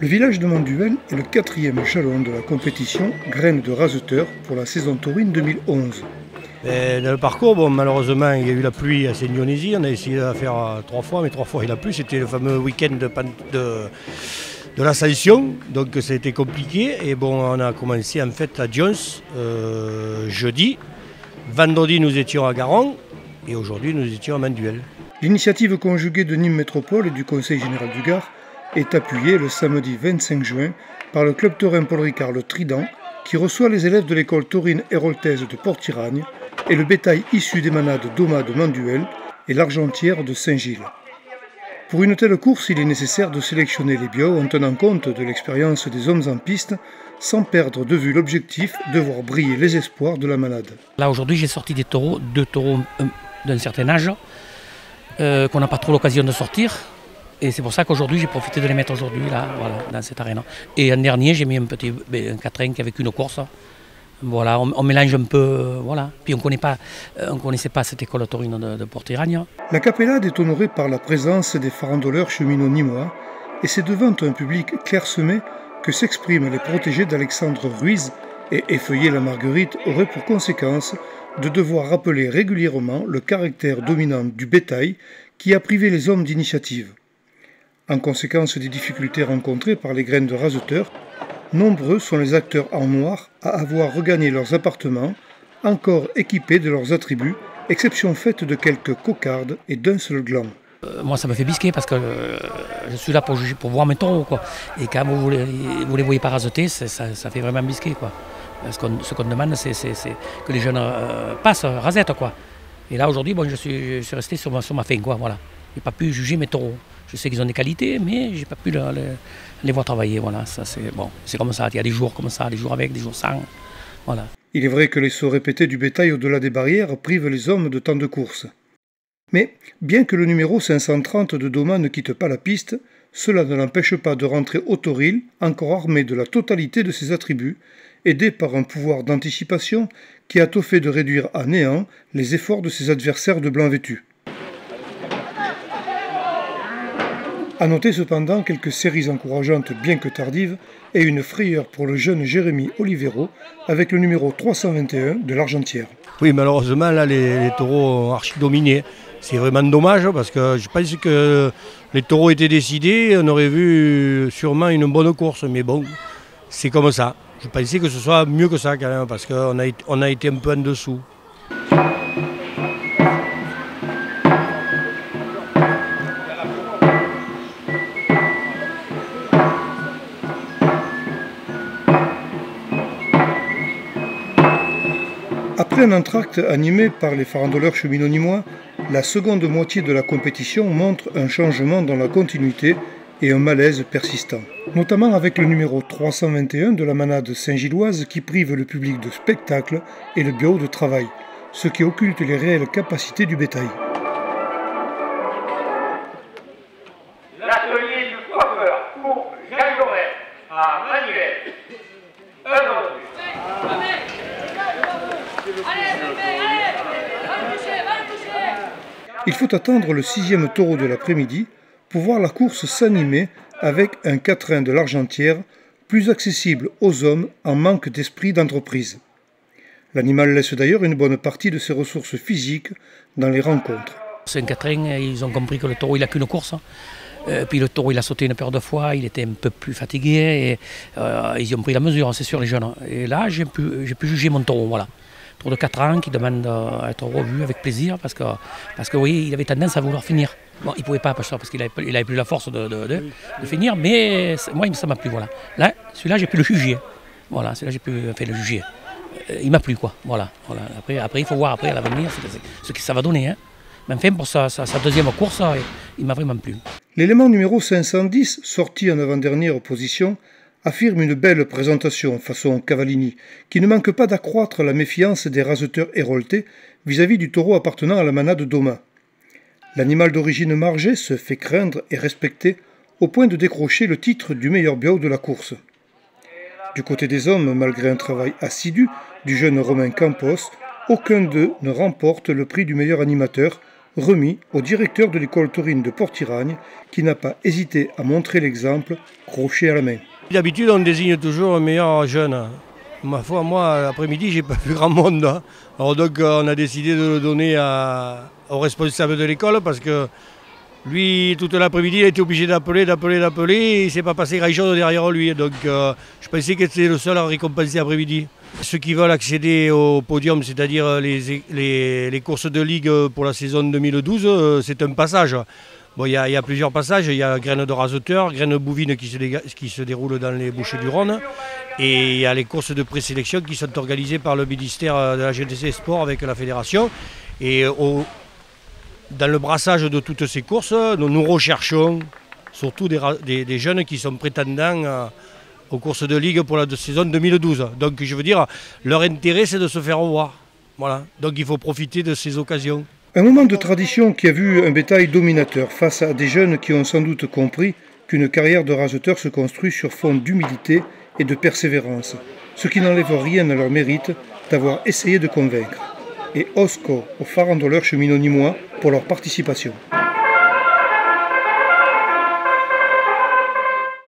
Le village de Manduel est le 4e jalon de la compétition Graines de Raseteur pour la saison taurine 2011. Dans le parcours, bon, malheureusement, il y a eu la pluie à Saint-Dionysie. On a essayé de la faire 3 fois, mais 3 fois il a plu. C'était le fameux week-end de l'Ascension, donc ça a été compliqué. Et bon, on a commencé en fait à Dions jeudi. Vendredi, nous étions à Garon et aujourd'hui, nous étions à Manduel. L'initiative conjuguée de Nîmes Métropole et du Conseil général du Gard est appuyée le samedi 25 juin par le club taurin Paul Ricard le Trident qui reçoit les élèves de l'école taurine héroltaise de Port-Iragne et le bétail issu des manades d'Oma de Manduel et l'Argentière de Saint-Gilles. Pour une telle course, il est nécessaire de sélectionner les biots en tenant compte de l'expérience des hommes en piste sans perdre de vue l'objectif de voir briller les espoirs de la manade. Là aujourd'hui j'ai sorti des taureaux, 2 taureaux d'un certain âge qu'on n'a pas trop l'occasion de sortir. Et c'est pour ça qu'aujourd'hui, j'ai profité de les mettre aujourd'hui, là, voilà, dans cette arène. Et en dernier, j'ai mis un 4 avec une course. Voilà, on mélange un peu, voilà. Puis on ne connaissait pas cette école taurine de Port-Iragne. La capellade est honorée par la présence des farandoleurs cheminots nîmois, et c'est devant un public clairsemé que s'expriment les protégés d'Alexandre Ruiz, et effeuiller la Marguerite aurait pour conséquence de devoir rappeler régulièrement le caractère dominant du bétail qui a privé les hommes d'initiative. En conséquence des difficultés rencontrées par les graines de raseteurs, nombreux sont les acteurs en noir à avoir regagné leurs appartements, encore équipés de leurs attributs, exception faite de quelques cocardes et d'un seul gland. Moi ça me fait bisquer parce que je suis là pour juger, pour voir mes taureaux, quoi. Et quand vous les voyez pas raseter, ça fait vraiment bisquer, quoi. Ce qu'on demande, c'est que les jeunes passent, rasettent, quoi. Et là aujourd'hui, bon, je suis resté sur ma faim, quoi, voilà. J'ai pas pu juger mes taureaux. Je sais qu'ils ont des qualités, mais j'ai pas pu les voir travailler, voilà. Ça c'est bon, c'est comme ça. Il y a des jours comme ça, des jours avec, des jours sans, voilà. Il est vrai que les sauts répétés du bétail au-delà des barrières privent les hommes de temps de course. Mais bien que le numéro 530 de Doma ne quitte pas la piste, cela ne l'empêche pas de rentrer au toril, encore armé de la totalité de ses attributs, aidé par un pouvoir d'anticipation qui a tout fait de réduire à néant les efforts de ses adversaires de blanc vêtus. A noter cependant quelques séries encourageantes bien que tardives et une frayeur pour le jeune Jérémy Olivero avec le numéro 321 de l'Argentière. Oui, malheureusement, là, les taureaux ont archi-dominé. C'est vraiment dommage parce que je pense que les taureaux étaient décidés, on aurait vu sûrement une bonne course. Mais bon, c'est comme ça. Je pensais que ce soit mieux que ça quand même parce qu'on a été un peu en dessous. Après un entracte animé par les farandoleurs cheminots nîmois, la seconde moitié de la compétition montre un changement dans la continuité et un malaise persistant. Notamment avec le numéro 321 de la manade saint-gilloise qui prive le public de spectacle et le bio de travail, ce qui occulte les réelles capacités du bétail. L'atelier du coiffeur pour Jacques Loret à Manuel. Un an de plus. Il faut attendre le 6e taureau de l'après-midi pour voir la course s'animer avec un quatrain de l'Argentière plus accessible aux hommes en manque d'esprit d'entreprise. L'animal laisse d'ailleurs une bonne partie de ses ressources physiques dans les rencontres. C'est un quatrain, ils ont compris que le taureau il n'a qu'une course. Puis le taureau il a sauté une paire de fois, il était un peu plus fatigué et ils ont pris la mesure, c'est sûr les jeunes. Et là j'ai pu juger mon taureau, voilà. Taureau de 4 ans qui demande à être revu avec plaisir parce que oui, il avait tendance à vouloir finir. Bon, il ne pouvait pas parce qu'il avait plus la force de finir, mais moi ça m'a plu, voilà. Là, celui-là j'ai pu le juger. Voilà, celui-là j'ai pu le juger. Il m'a plu, quoi. Voilà. Après il faut voir après à l'avenir ce que ça va donner, hein. Mais enfin pour sa deuxième course, il m'a vraiment plu. L'élément numéro 510, sorti en avant-dernière position, affirme une belle présentation façon Cavallini, qui ne manque pas d'accroître la méfiance des raseteurs héroltés vis-à-vis du taureau appartenant à la manade d'Oma. L'animal d'origine margée se fait craindre et respecter au point de décrocher le titre du meilleur bio de la course. Du côté des hommes, malgré un travail assidu du jeune Romain Campos, aucun d'eux ne remporte le prix du meilleur animateur, remis au directeur de l'école taurine de Port-Iragne qui n'a pas hésité à montrer l'exemple, crochet à la main. D'habitude, on désigne toujours un meilleur jeune. Ma foi, moi, l'après-midi, j'ai pas vu grand monde. Hein. Alors donc, on a décidé de le donner au responsable de l'école parce que lui, toute l'après-midi, il a été obligé d'appeler, et il ne s'est pas passé grand-chose derrière lui. Donc, je pensais que c'était le seul à récompenser l'après-midi. Ceux qui veulent accéder au podium, c'est-à-dire les courses de ligue pour la saison 2012, c'est un passage. Bon, il y a plusieurs passages. Il y a Graines de Raseteur, Graines Bouvines qui se déroulent dans les Bouches-du-Rhône. Et il y a les courses de présélection qui sont organisées par le ministère de la GTC Sport avec la fédération. Et dans le brassage de toutes ces courses, nous recherchons surtout des jeunes qui sont prétendants aux courses de ligue pour la saison 2012. Donc je veux dire, leur intérêt c'est de se faire voir. Voilà. Donc il faut profiter de ces occasions. Un moment de tradition qui a vu un bétail dominateur face à des jeunes qui ont sans doute compris qu'une carrière de raseteur se construit sur fond d'humilité et de persévérance, ce qui n'enlève rien à leur mérite d'avoir essayé de convaincre. Et Osco aux farandoleurs cheminots nîmois pour leur participation.